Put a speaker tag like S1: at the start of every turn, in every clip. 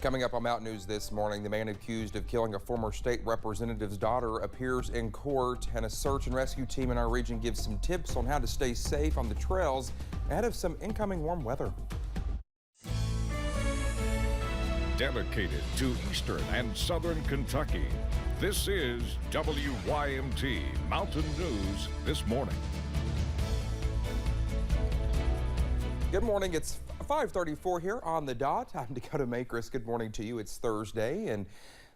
S1: Coming up on Mountain News this morning, the man accused of killing a former state representative's daughter appears in court, and a search and rescue team in our region gives some tips on how to stay safe on the trails ahead of some incoming warm weather.
S2: Dedicated to Eastern and Southern Kentucky, this is WYMT Mountain News this morning.
S1: Good morning. It's 5:34 here on the dot. I'm Dakota Makris. Good morning to you. It's Thursday, and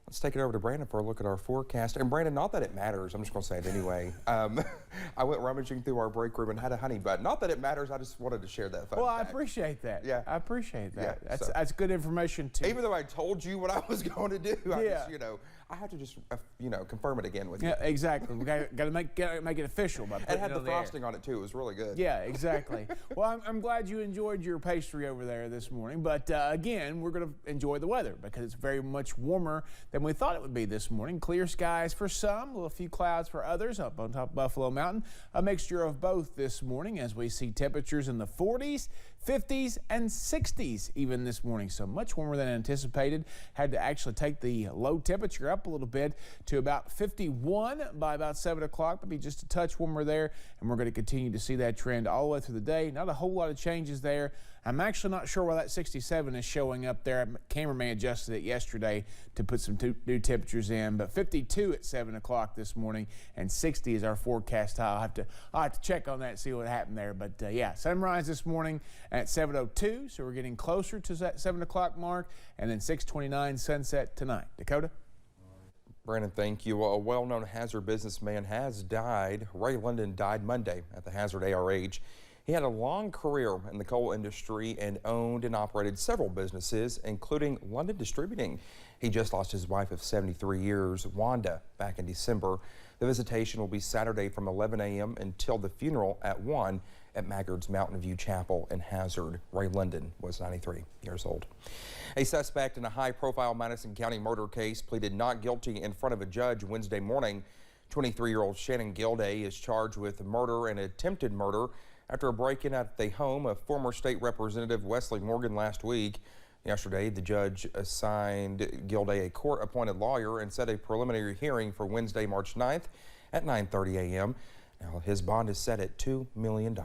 S1: let's take it over to Brandon for a look at our forecast. And Brandon, not that it matters, I'm just going to say it anyway. I went rummaging through our break room and had a honey bud. Not that it matters, I just wanted to share that fun
S3: Well,
S1: fact.
S3: I appreciate that.
S1: Yeah.
S3: I appreciate that.
S1: Yeah,
S3: That's good information too.
S1: Even though I told you what I was going to do, I have to just, confirm it again with you.
S3: Yeah, exactly. We got to make it official. By
S1: It had the frosting on it too. It was really good.
S3: Yeah, exactly. Well, I'm glad you enjoyed your pastry over there this morning. But again, we're going to enjoy the weather because it's very much warmer than we thought it would be this morning. Clear skies for some, a few clouds for others up on top of Buffalo Mountain. A mixture of both this morning as we see temperatures in the 40s, 50s, and 60s even this morning. So much warmer than anticipated. Had to actually take the low temperature up a little bit to about 51 by about 7 o'clock. Maybe just a touch warmer there. And we're going to continue to see that trend all the way through the day. Not a whole lot of changes there. I'm actually not sure why that 67 is showing up there. Cameraman adjusted it yesterday to put some new temperatures in, but 52 at 7 o'clock this morning, and 60 is our forecast high. I'll have to check on that and see what happened there. But yeah, sunrise this morning at 7:02, so we're getting closer to that 7 o'clock mark, and then 6:29 sunset tonight. Dakota?
S1: Brandon, thank you. A well-known hazard businessman has died. Ray London died Monday at the Hazard ARH. He had a long career in the coal industry and owned and operated several businesses, including London Distributing. He just lost his wife of 73 years, Wanda, back in December. The visitation will be Saturday from 11 a.m. until the funeral at 1 at Maggard's Mountain View Chapel in Hazard. Ray London was 93 years old. A suspect in a high-profile Madison County murder case pleaded not guilty in front of a judge Wednesday morning. 23-year-old Shannon Gilday is charged with murder and attempted murder after a break-in at the home of former state representative Wesley Morgan last week. Yesterday, the judge assigned Gilday a court-appointed lawyer and set a preliminary hearing for Wednesday, March 9th at 9:30 a.m. Now, his bond is set at $2 million.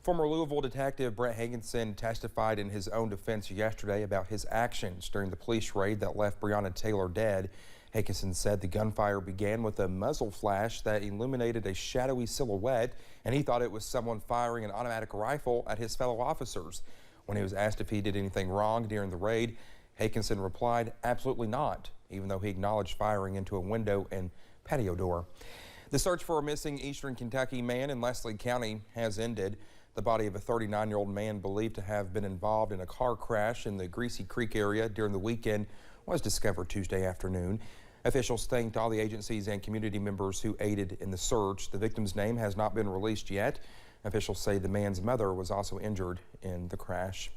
S1: Former Louisville detective Brett Hagenson testified in his own defense yesterday about his actions during the police raid that left Breonna Taylor dead. Hagenson said the gunfire began with a muzzle flash that illuminated a shadowy silhouette, and he thought it was someone firing an automatic rifle at his fellow officers. When he was asked if he did anything wrong during the raid, Hagenson replied, absolutely not, even though he acknowledged firing into a window and patio door. The search for a missing Eastern Kentucky man in Leslie County has ended. The body of a 39-year-old man believed to have been involved in a car crash in the Brushy Creek area during the weekend was discovered Tuesday afternoon. Officials thanked all the agencies and community members who aided in the search. The victim's name has not been released yet. Officials say the man's mother was also injured in the crash.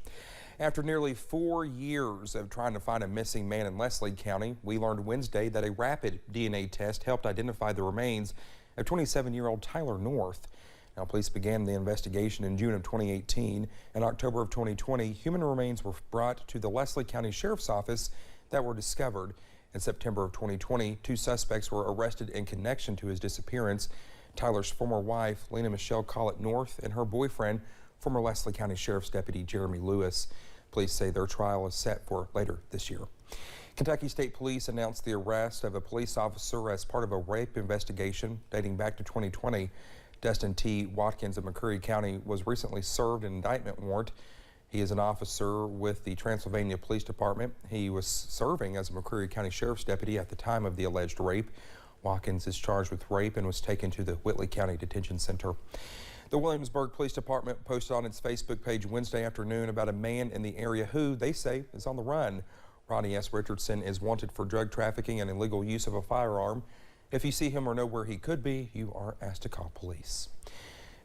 S1: After nearly 4 years of trying to find a missing man in Leslie County, we learned Wednesday that a rapid DNA test helped identify the remains of 27-year-old Tyler North. Now, police began the investigation in June of 2018. In October of 2020, human remains were brought to the Leslie County Sheriff's Office that were discovered. In September of 2020, 2 suspects were arrested in connection to his disappearance. Tyler's former wife, Lena Michelle Collett North, and her boyfriend, former Leslie County Sheriff's Deputy Jeremy Lewis. Police say their trial is set for later this year. Kentucky State Police announced the arrest of a police officer as part of a rape investigation dating back to 2020. Dustin T. Watkins of McCreary County was recently served an indictment warrant. He is an officer with the Transylvania Police Department. He was serving as a McCreary County Sheriff's Deputy at the time of the alleged rape. Watkins is charged with rape and was taken to the Whitley County Detention Center. The Williamsburg Police Department posted on its Facebook page Wednesday afternoon about a man in the area who, they say, is on the run. Ronnie S. Richardson is wanted for drug trafficking and illegal use of a firearm. If you see him or know where he could be, you are asked to call police.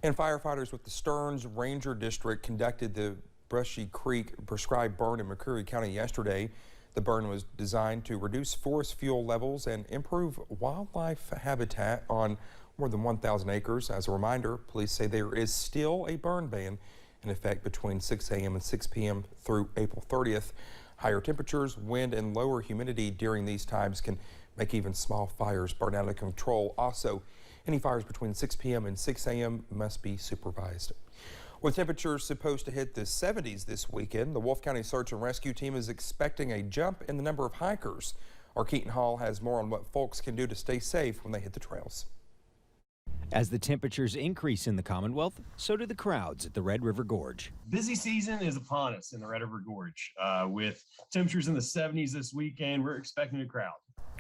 S1: And firefighters with the Stearns Ranger District conducted the Brushy Creek prescribed burn in McCreary County yesterday. The burn was designed to reduce forest fuel levels and improve wildlife habitat on more than 1,000 acres. As a reminder, police say there is still a burn ban in effect between 6 a.m. and 6 p.m. through April 30th. Higher temperatures, wind, and lower humidity during these times can make even small fires burn out of control. Also, any fires between 6 p.m. and 6 a.m. must be supervised. With temperatures supposed to hit the 70s this weekend, the Wolfe County Search and Rescue Team is expecting a jump in the number of hikers. Our Keaton Hall has more on what folks can do to stay safe when they hit the trails.
S4: As the temperatures increase in the Commonwealth, so do the crowds at the Red River Gorge.
S5: Busy season is upon us in the Red River Gorge. With temperatures in the 70s this weekend, we're expecting a crowd.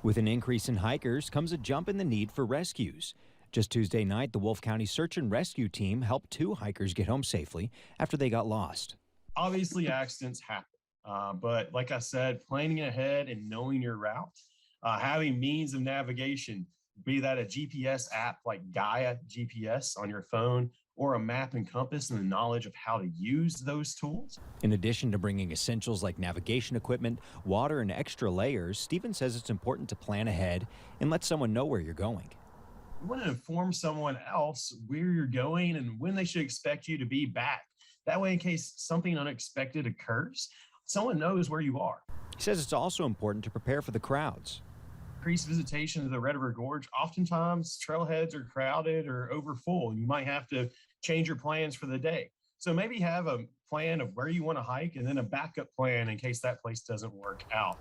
S4: With an increase in hikers comes a jump in the need for rescues. Just Tuesday night, the Wolfe County Search and Rescue Team helped 2 hikers get home safely after they got lost.
S5: Obviously, accidents happen, but like I said, planning ahead and knowing your route, having means of navigation, be that a GPS app like Gaia GPS on your phone, or a map and compass and the knowledge of how to use those tools.
S4: In addition to bringing essentials like navigation equipment, water, and extra layers, Stephen says it's important to plan ahead and let someone know where you're going.
S5: You want to inform someone else where you're going and when they should expect you to be back. That way, in case something unexpected occurs, someone knows where you are.
S4: He says it's also important to prepare for the crowds.
S5: Increased visitation to the Red River Gorge, oftentimes trailheads are crowded or over full, and you might have to change your plans for the day. So maybe have a plan of where you want to hike and then a backup plan in case that place doesn't work out.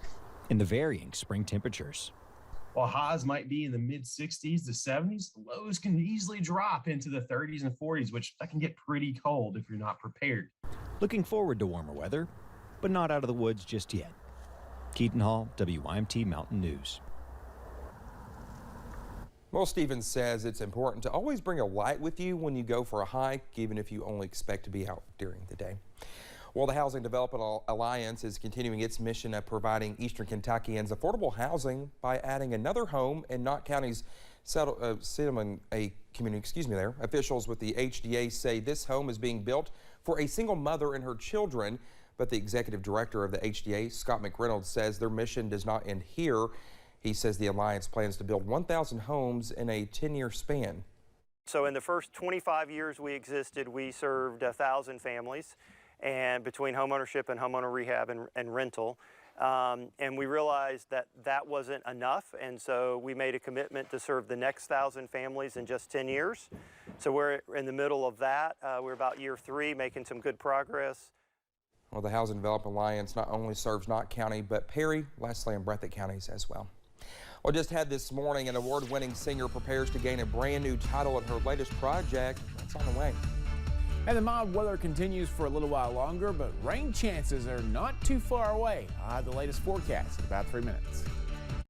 S4: In the varying spring temperatures.
S5: While highs might be in the mid-60s to 70s, lows can easily drop into the 30s and 40s, which that can get pretty cold if you're not prepared.
S4: Looking forward to warmer weather, but not out of the woods just yet. Keaton Hall, WYMT Mountain News.
S1: Well, Stevens says it's important to always bring a light with you when you go for a hike, even if you only expect to be out during the day. Well, the Housing Development Alliance is continuing its mission of providing Eastern Kentuckians affordable housing by adding another home in Knott County's Cinnamon community. Officials with the HDA say this home is being built for a single mother and her children, but the executive director of the HDA, Scott McReynolds, says their mission does not end here. He says the Alliance plans to build 1,000 homes in a 10-year span.
S6: So in the first 25 years we existed, we served 1,000 families, and between homeownership and homeowner rehab and rental. And we realized that that wasn't enough, and so we made a commitment to serve the next 1,000 families in just 10 years. So we're in the middle of that. We're about year 3, making some good progress.
S1: Well, the Housing Development Alliance not only serves Knott County, but Perry, Leslie, and Breathitt counties as well. Well, just had this morning, an award-winning singer prepares to gain a brand new title in her latest project. That's on the way.
S3: And the mild weather continues for a little while longer, but rain chances are not too far away. I'll have the latest forecast in about 3 minutes.